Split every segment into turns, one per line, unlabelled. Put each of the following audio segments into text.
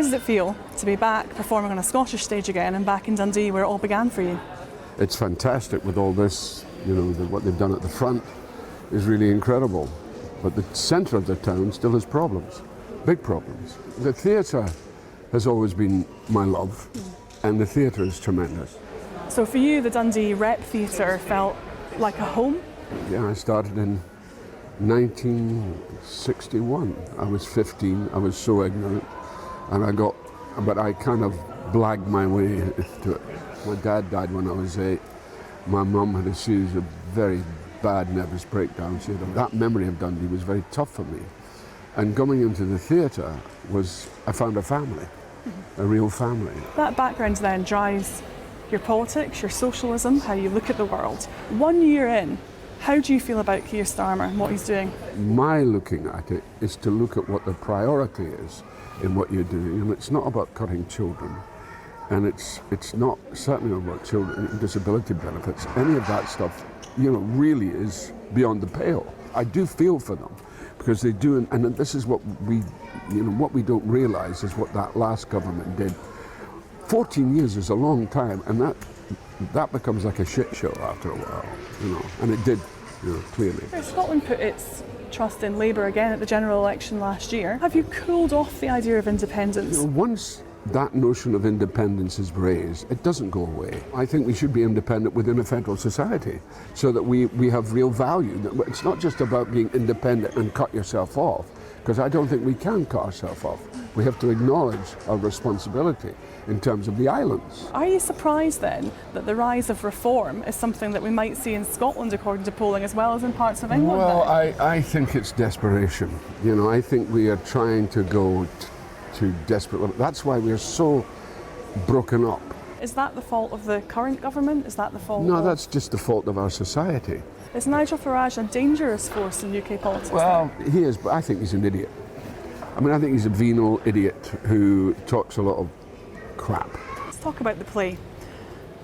does it feel to be back performing on a Scottish stage again and back in Dundee where it all began for you?
It's fantastic with all this, what they've done at the front is really incredible. But the centre of the town still has problems, big problems. The theatre has always been my love, and the theatre is tremendous.
So for you, the Dundee Rep Theatre felt like a home?
Yeah, I started in 1961. I was 15, I was so ignorant, but I kind of blagged my way to it. My dad died when I was 8. My mum had a series of very bad nervous breakdowns. That memory of Dundee was very tough for me. And going into the theatre I found a family, a real family.
That background then drives your politics, your socialism, how you look at the world. 1 year in, how do you feel about Kier Starmer and what he's doing?
My looking at it is to look at what the priority is in what you're doing. And it's not about cutting children. And it's not certainly not about children and disability benefits. Any of that stuff, really is beyond the pale. I do feel for them because they do, and this is what we don't realise is what that last government did. 14 years is a long time, and that becomes like a shit show after a while, and it did, clearly.
Scotland put its trust in Labour again at the general election last year. Have you cooled off the idea of independence?
Once that notion of independence is raised, it doesn't go away. I think we should be independent within a federal society so that we have real value. It's not just about being independent and cut yourself off, because I don't think we can cut ourselves off. We have to acknowledge our responsibility in terms of the islands.
Are you surprised then that the rise of reform is something that we might see in Scotland according to polling as well as in parts of England?
Well, I think it's desperation. I think we are trying to go to desperate. That's why we're so broken up.
Is that the fault of the current government? Is that the fault
No, that's just the fault of our society.
Is Nigel Farage a dangerous force in UK politics?
Well, he is, but I think he's an idiot. I think he's a venal idiot who talks a lot of crap.
Let's talk about the play.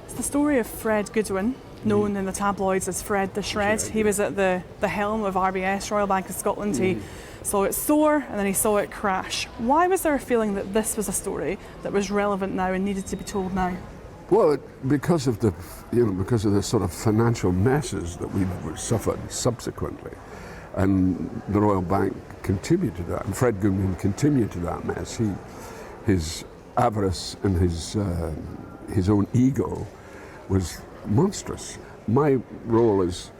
It's the story of Fred Goodwin, known in the tabloids as Fred the Shred. He was at the helm of RBS, Royal Bank of Scotland. He saw it soar and then he saw it crash. Why was there a feeling that this was a story that was relevant now and needed to be told now?
Well, because of the sort of financial messes that we've suffered subsequently, and the Royal Bank contributed to that, and Fred Goodwin contributed to that mess. His avarice and his own ego was monstrous. My role as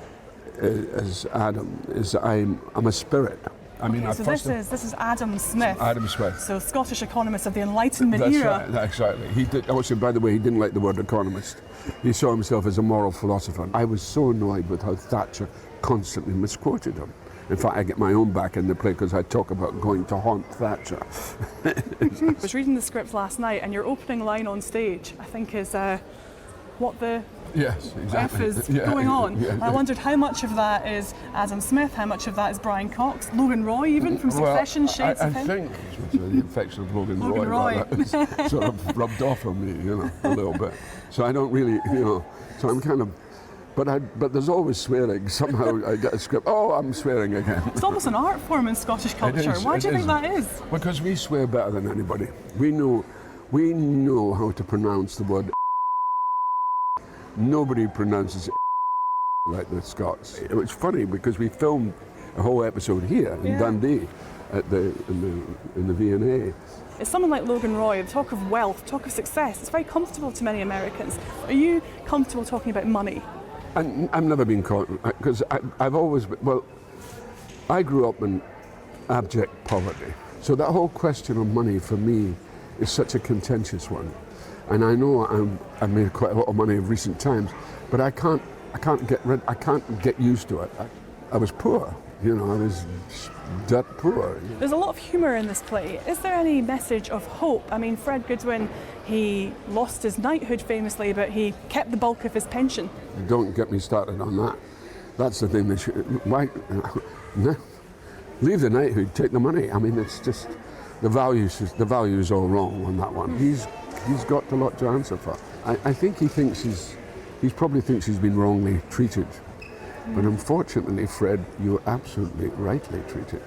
Adam is I'm a spirit.
This is Adam Smith.
Adam Smith.
So Scottish economist of the Enlightenment era.
That's right. He did. Also, by the way, he didn't like the word economist. He saw himself as a moral philosopher. I was so annoyed with how Thatcher constantly misquoted him. In fact, I get my own back in the play because I talk about going to haunt Thatcher.
I was reading the script last night, and your opening line on stage, I think, is what the
Yes, exactly.
F is going on. Yeah. I wondered how much of that is Adam Smith, how much of that is Brian Cox, Logan Roy even from Succession, shades of him?
I think it was the infection of Logan Roy. That sort of rubbed off on me, a little bit. So I don't really, so I'm kind of, but there's always swearing. Somehow I get a script, I'm swearing again.
It's almost an art form in Scottish culture. Why do you think that is?
Because we swear better than anybody. We know how to pronounce the word. Nobody pronounces it like the Scots. It was funny because we filmed a whole episode here in Dundee in the V&A.
It's someone like Logan Roy, the talk of wealth, talk of success. It's very comfortable to many Americans. Are you comfortable talking about money?
I've never been caught, because I've always been, I grew up in abject poverty. So that whole question of money for me is such a contentious one. And I know I've made quite a lot of money in recent times, but I can't get used to it. I was poor, I was dirt poor.
There's a lot of humour in this play. Is there any message of hope? Fred Goodwin, he lost his knighthood famously, but he kept the bulk of his pension.
Don't get me started on that. That's the thing. Why? Leave the knighthood, take the money. It's just the value is all wrong on that one. He's got a lot to answer for. I think he probably thinks he's been wrongly treated. But unfortunately, Fred, you're absolutely rightly treated.